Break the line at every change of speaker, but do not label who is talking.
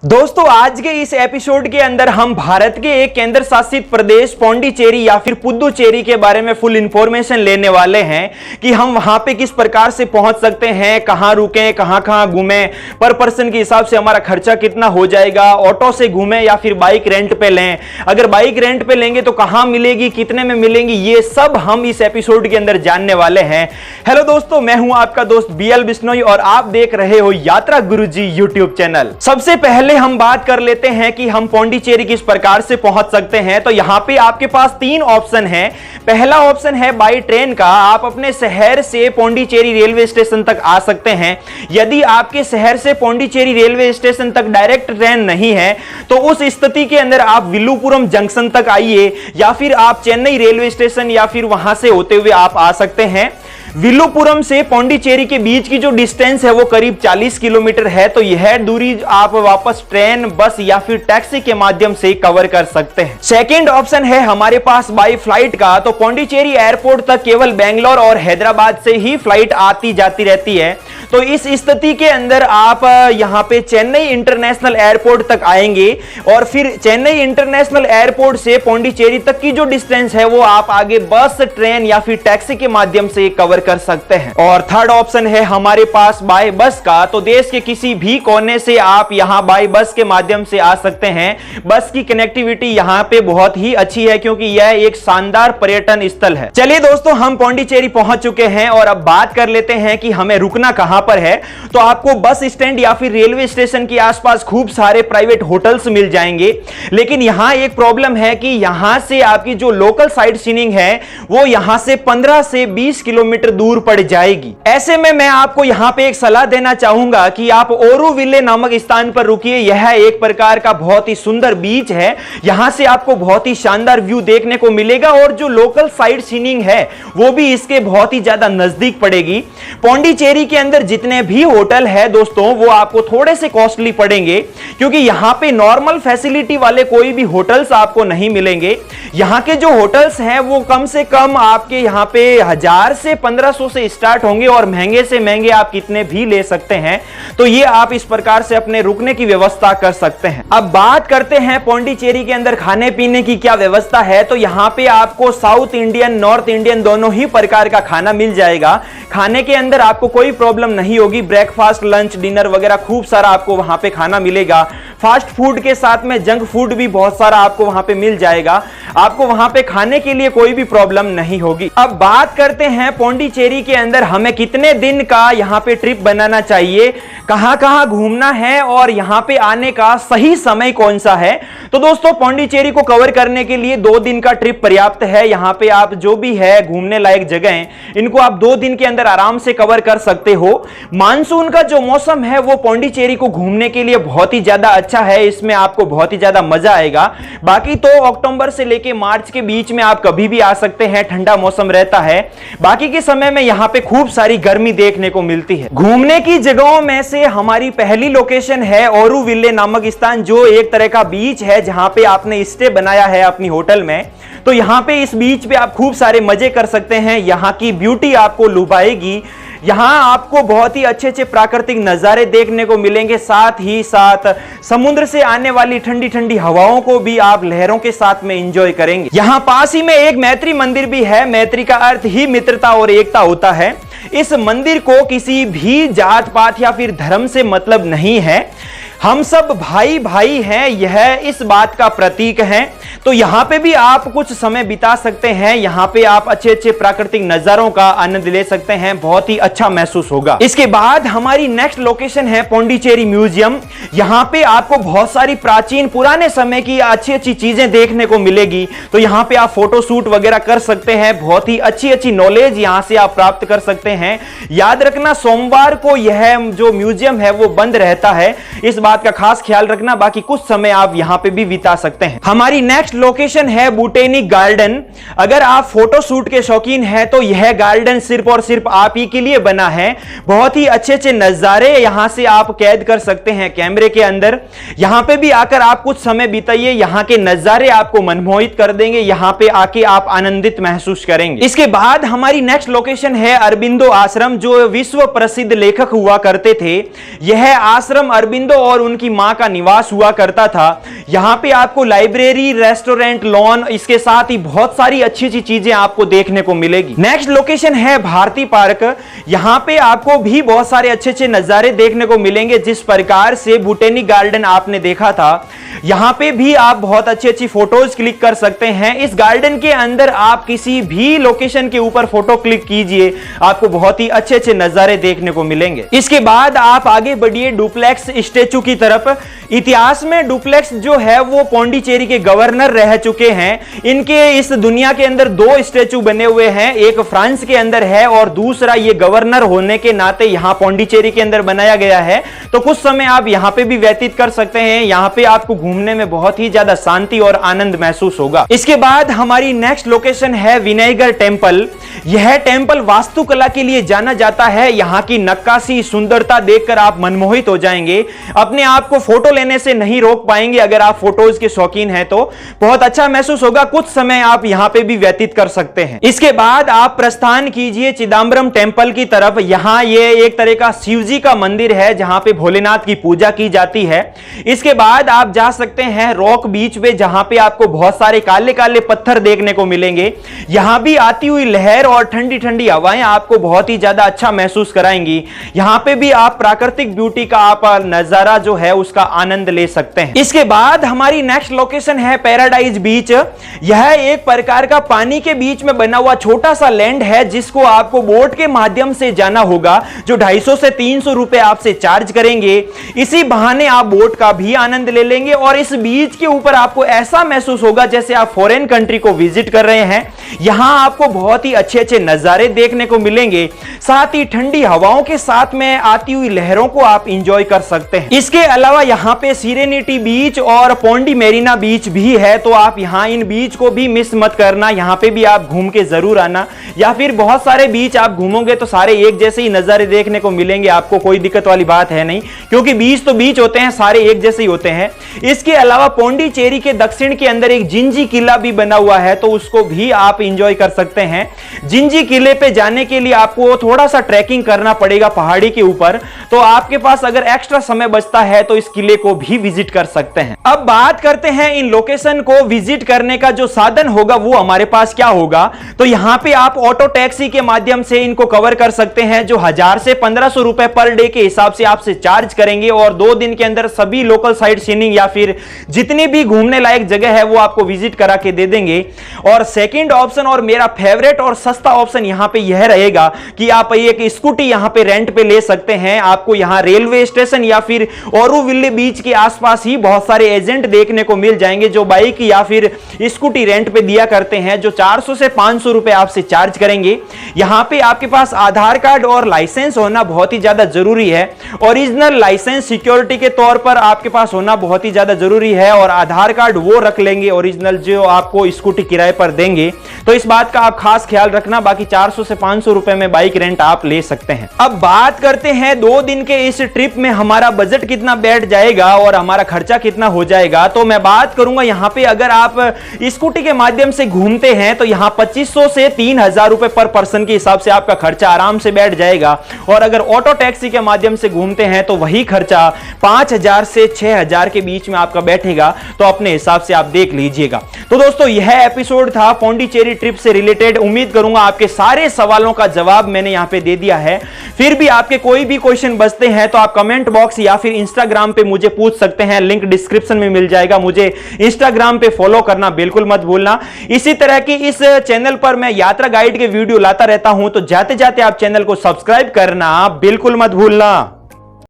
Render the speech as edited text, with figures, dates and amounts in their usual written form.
दोस्तों आज के इस एपिसोड के अंदर हम भारत के एक केंद्र शासित प्रदेश पौंडीचेरी या फिर पुदुचेरी के बारे में फुल इंफॉर्मेशन लेने वाले हैं कि हम वहां पे किस प्रकार से पहुंच सकते हैं, कहां रुकें, कहां कहां घूमें, पर पर्सन के हिसाब से हमारा खर्चा कितना हो जाएगा, ऑटो से घूमें या फिर बाइक रेंट पे लें, अगर बाइक रेंट पे लेंगे तो कहां मिलेगी, कितने में मिलेंगी, ये सब हम इस एपिसोड के अंदर जानने वाले हैं। हेलो दोस्तों, मैं हूं आपका दोस्त बीएल बिश्नोई और आप देख रहे हो यात्रा गुरुजी यूट्यूब चैनल। सबसे पहले हम बात कर लेते हैं कि हम पौंडीचेरी किस प्रकार से पहुंच सकते हैं। तो यहां पे आपके पास तीन ऑप्शन है। पहला ऑप्शन है बाय ट्रेन का, आप अपने शहर से पौंडीचेरी रेलवे स्टेशन तक आ सकते हैं। यदि आपके शहर से पौंडीचेरी रेलवे स्टेशन तक डायरेक्ट ट्रेन नहीं है तो उस स्थिति के अंदर आप विल्लुपुरम जंक्शन तक आइए या फिर आप चेन्नई रेलवे स्टेशन या फिर वहां से होते हुए आप आ सकते हैं। विल्लुपुरम से पौंडीचेरी के बीच की जो डिस्टेंस है वो करीब 40 किलोमीटर है, तो यह दूरी आप वापस ट्रेन, बस या फिर टैक्सी के माध्यम से कवर कर सकते हैं। सेकंड ऑप्शन है हमारे पास बाय फ्लाइट का। तो पौंडीचेरी एयरपोर्ट तक केवल बेंगलोर और हैदराबाद से ही फ्लाइट आती जाती रहती है। तो इस स्थिति के अंदर आप यहां पे चेन्नई इंटरनेशनल एयरपोर्ट तक आएंगे और फिर चेन्नई इंटरनेशनल एयरपोर्ट से पौंडीचेरी तक की जो डिस्टेंस है वो आप आगे बस, ट्रेन या फिर टैक्सी के माध्यम से कवर कर सकते हैं। और थर्ड ऑप्शन है हमारे पास बाय बस का। तो देश के किसी भी कोने से आप यहां बाय बस के माध्यम से आ सकते हैं। बस की कनेक्टिविटी यहां पे बहुत ही अच्छी है क्योंकि यह एक शानदार पर्यटन स्थल है। चलिए दोस्तों, हम पौंडीचेरी पहुंच चुके हैं और अब बात कर लेते हैं कि हमें रुकना कहां पर है। तो आपको बस स्टैंड या फिर रेलवे स्टेशन के आसपास खूब सारे प्राइवेट होटल्स मिल जाएंगे, लेकिन यहां एक प्रॉब्लम है कि यहां से आपकी जो लोकल साइट सीइंग है वो यहां से 15 से 20 किलोमीटर दूर पड़ जाएगी। ऐसे में मैं आपको यहां पे एक सलाह देना चाहूंगा कि आप ओरुविले नामक स्थान पर रुकिए। यह एक प्रकार का बहुत ही सुंदर बीच है, यहां से आपको बहुत ही शानदार व्यू देखने को मिलेगा और जो लोकल साइट सीइंग है वो भी इसके बहुत ही ज्यादा नजदीक पड़ेगी। पौंडीचेरी के अंदर जितने भी होटल है दोस्तों वो आपको थोड़े से कॉस्टली पड़ेंगे क्योंकि यहां पे नॉर्मल फैसिलिटी वाले कोई भी होटल्स आपको नहीं मिलेंगे। यहां के जो होटल्स हैं वो कम से कम आपके यहां पे 1000 से 1500 से स्टार्ट होंगे और महंगे से महंगे आप कितने भी ले सकते हैं। तो ये आप इस प्रकार से अपने रुकने की व्यवस्था कर सकते हैं। अब बात करते हैं पौंडीचेरी के अंदर खाने पीने की क्या व्यवस्था है। तो यहां पे आपको साउथ इंडियन, नॉर्थ इंडियन दोनों ही प्रकार का खाना मिल जाएगा। खाने के अंदर आपको कोई प्रॉब्लम नहीं होगी। ब्रेकफास्ट, लंच, डिनर वगैरह खूब सारा आपको वहां पे खाना मिलेगा। फास्ट फूड के साथ में जंक फूड भी बहुत सारा आपको वहां पे मिल जाएगा। आपको वहां पे खाने के लिए कोई भी प्रॉब्लम नहीं होगी। अब बात करते हैं पौंडीचेरी के अंदर हमें कितने दिन का यहां पे ट्रिप बनाना चाहिए, कहां कहां घूमना है और यहां पे आने का सही समय कौन सा है। तो दोस्तों, पौंडीचेरी को कवर करने के लिए 2 दिन का ट्रिप पर्याप्त है। यहां पे आप जो भी है घूमने लायक जगह इनको आप 2 दिन के अंदर आराम से कवर कर सकते हो। मानसून का जो मौसम है वो पौंडीचेरी को घूमने के लिए बहुत ही ज्यादा अच्छा है, इसमें आपको बहुत ही ज्यादा मजा आएगा। बाकी तो अक्टूबर से लेके मार्च के बीच में आप कभी भी आ सकते हैं, ठंडा मौसम रहता है। बाकी के समय में यहां पे खूब सारी गर्मी देखने को मिलती है। घूमने की जगहों में से हमारी पहली लोकेशन है ओरुविले नामक स्थान, जो एक तरह का बीच है जहां पे आपने स्टे बनाया है अपनी होटल में। तो यहां पे इस बीच पे आप खूब सारे मजे कर सकते हैं। यहां की ब्यूटी आपको लुभाएगी। यहां आपको बहुत ही अच्छे अच्छे प्राकृतिक नजारे देखने को मिलेंगे, साथ ही साथ समुद्र से आने वाली ठंडी ठंडी हवाओं को भी आप लहरों के साथ में एंजॉय करेंगे। यहां पास ही में एक मैत्री मंदिर भी है। मैत्री का अर्थ ही मित्रता और एकता होता है। इस मंदिर को किसी भी जात पात या फिर धर्म से मतलब नहीं है, हम सब भाई भाई हैं, यह इस बात का प्रतीक है। तो यहां पे भी आप कुछ समय बिता सकते हैं। यहां पे आप अच्छे अच्छे प्राकृतिक नजारों का आनंद ले सकते हैं, बहुत ही अच्छा महसूस होगा। इसके बाद हमारी नेक्स्ट लोकेशन है पौंडीचेरी म्यूजियम। यहां पे आपको बहुत सारी प्राचीन पुराने समय की अच्छी अच्छी चीजें देखने को मिलेगी। तो यहां पे आप फोटो शूट वगैरह कर सकते हैं। बहुत ही अच्छी अच्छी नॉलेज यहां से आप प्राप्त कर सकते हैं। याद रखना, सोमवार को यह जो म्यूजियम है वो बंद रहता है, इस बात का खास ख्याल रखना। बाकी कुछ समय आप यहां पे भी बिता सकते हैं। हमारी नेक्स्ट नेक्स्ट लोकेशन है बोटेनिक गार्डन। अगर आप फोटो शूट के शौकीन हैं तो यह गार्डन सिर्फ और सिर्फ आप ही के लिए बना है। बहुत ही अच्छे अच्छे नजारे यहां से आप कैद कर सकते हैं कैमरे के अंदर। यहां पे भी आकर आप कुछ समय बिताइए, यहां के नजारे आपको मनमोहित कर देंगे, यहां पे आके आप आनंदित महसूस करेंगे। इसके बाद हमारी नेक्स्ट लोकेशन है अरबिंदो आश्रम, जो विश्व प्रसिद्ध लेखक हुआ करते थे। यह आश्रम अरबिंदो और उनकी मां का निवास हुआ करता था। यहां पे आपको लाइब्रेरी, रेस्टोरेंट, लॉन, इसके साथ ही बहुत सारी अच्छी अच्छी चीजें आपको देखने को मिलेगी। नेक्स्ट लोकेशन है भारती पार्क। यहां पे आपको भी बहुत सारे अच्छे अच्छे नजारे देखने को मिलेंगे। जिस प्रकार से बोटेनिक गार्डन आपने देखा था, यहां पे भी आप बहुत अच्छी अच्छी फोटोज क्लिक कर सकते हैं। इस गार्डन के अंदर आप किसी भी लोकेशन के ऊपर फोटो क्लिक कीजिए, आपको बहुत ही अच्छे अच्छे नजारे देखने को मिलेंगे। इसके बाद आप आगे बढ़िए डुप्लेक्स स्टेचू की तरफ। इतिहास में डुप्लेक्स जो है वो पौंडीचेरी के गवर्नर रह चुके हैं। इनके इस दुनिया के अंदर दो स्टेचू बने हुए हैं, एक फ्रांस के अंदर है और दूसरा ये गवर्नर होने के नाते यहां पौंडीचेरी के अंदर बनाया गया है। तो कुछ समय आप यहां पे भी व्यतीत कर सकते हैं। यहां पे आपको घूमने में बहुत ही ज्यादा शांति और आनंद महसूस होगा। इसके बाद हमारी नेक्स्ट लोकेशन है विनायगर टेंपल। यह टेंपल वास्तुकला के लिए जाना जाता है। यहां की नक्काशी, सुंदरता देखकर आप मनमोहित हो जाएंगे, अपने आप को फोटो लेने से नहीं रोक पाएंगे। अगर आप फोटोज के शौकीन हैं तो बहुत अच्छा महसूस होगा। कुछ समय आप यहां पे भी व्यतीत कर सकते हैं। इसके बाद आप प्रस्थान कीजिए चिदम्बरम टेंपल की तरफ। यहां ये एक तरह का शिव जी का मंदिर है जहां पे भोलेनाथ की पूजा की जाती है। इसके बाद आप जा सकते हैं रॉक बीच पे, जहां पे आपको बहुत सारे काले काले पत्थर देखने को मिलेंगे। यहां भी आती हुई लहर और ठंडी ठंडी हवाएं आपको बहुत ही ज्यादा अच्छा महसूस कराएंगी। यहां पे भी आप प्राकृतिक ब्यूटी का आप नजारा जो है उसका आनंद ले सकते हैं। इसके बाद हमारी नेक्स्ट लोकेशन है पैराडाइज बीच। यह एक प्रकार का पानी के बीच में बना हुआ छोटा सा लैंड है, जिसको आपको बोट के माध्यम से जाना होगा, जो 250 से 300 रुपए आपसे चार्ज करेंगे। इसी बहाने आप बोट का भी आनंद ले लेंगे और इस बीच के ऊपर आपको ऐसा महसूस होगा जैसे आप फॉरेन कंट्री को विजिट कर रहे हैं। यहां आपको बहुत ही अच्छे अच्छे नजारे देखने को मिलेंगे, साथ ही ठंडी हवाओं के साथ में आती हुई लहरों को आप इंजॉय कर सकते हैं। इसके अलावा यहां पे सिरेनिटी बीच और पोंडी मेरीना बीच भी है, तो आप यहां इन बीच को भी मिस मत करना। यहां पे भी आप घूम के जरूर आना, या फिर बहुत सारे बीच आप घूमोगे तो सारे एक जैसे ही नजारे देखने को मिलेंगे, आपको कोई दिक्कत वाली बात है नहीं, क्योंकि बीच तो बीच होते हैं, सारे एक जैसे ही होते हैं। इसके अलावा पौंडीचेरी के दक्षिण के अंदर एक जिंजी किला भी बना हुआ है, तो उसको भी आप इंजॉय कर सकते हैं। जिंजी किले पे जाने के लिए आपको थोड़ा सा ट्रैकिंग करना पड़ेगा पहाड़ी के ऊपर, तो आपके पास अगर एक्स्ट्रा समय बचता है तो इस किले को भी विजिट कर सकते हैं। अब बात करते हैं इन लोकेशन को विजिट करने का जो साधन होगा वो हमारे पास क्या होगा। तो यहां पे आप ऑटो टैक्सी के माध्यम से इनको कवर कर सकते हैं, जो 1000 से 1500 रुपए पर डे के हिसाब से आपसे चार्ज करेंगे और 2 दिन के अंदर सभी लोकल साइट सीइंग या फिर जितनी भी घूमने लायक जगह है वो आपको विजिट करा के दे देंगे। और सेकंड ऑप्शन और मेरा फेवरेट और सस्ता ऑप्शन यहां पे यह रहेगा कि आप एक स्कूटी यहां पे रेंट पे ले सकते हैं। आपको यहां रेलवे स्टेशन या फिर औरुविल्ले बीच के आसपास ही बहुत सारे एजेंट देखने को मिल जाएंगे, जो बाइक या फिर स्कूटी रेंट पे दिया करते हैं, जो 400 से 500 रुपए आपसे चार्ज करेंगे। यहां पे आपके पास आधार कार्ड और लाइसेंस होना बहुत ही ज्यादा जरूरी है। ओरिजिनल लाइसेंस सिक्योरिटी के तौर पर आपके पास होना बहुत ही ज्यादा जरूरी है, और आधार कार्ड वो रख लेंगे ओरिजिनल जो आपको स्कूटी किराए पर देंगे। तो इस बात का आप खास ख्याल रखना। बाकी 400 से 500 रुपए में बाइक रेंट आप ले सकते हैं। अब बात करते हैं 2 दिन के इस ट्रिप में हमारा बजट कितना बैठ जाएगा और हमारा खर्चा कितना हो जाएगा। तो मैं बात करूंगा यहां पे अगर आप स्कूटी के माध्यम से घूमते हैं तो यहां 2500 से 3000 रुपए पर पर्सन के हिसाब से आपका खर्चा आराम से बैठ जाएगा, और अगर ऑटो टैक्सी के माध्यम से घूमते हैं तो वही खर्चा 5000 से 6000 के बीच में आपका बैठेगा। तो अपने हिसाब से आप देख लीजिएगा। तो दोस्तों यह एपिसोड था पौंडीचेरी ट्रिप से रिलेटेड। उम्मीद करूंगा आपके सारे सवालों का जवाब मैंने यहां पे दे दिया है। फिर भी आपके कोई भी क्वेश्चन बचते हैं तो आप कमेंट बॉक्स या फिर इंस्टाग्राम पे मुझे पूछ सकते हैं, लिंक डिस्क्रिप्शन में मिल जाएगा। मुझे इंस्टाग्राम पे फॉलो करना बिल्कुल मत भूलना। इसी तरह की इस चैनल पर मैं यात्रा गाइड के वीडियो लाता रहता हूं, तो जाते जाते आप चैनल को सब्सक्राइब करना बिल्कुल मत भूलना।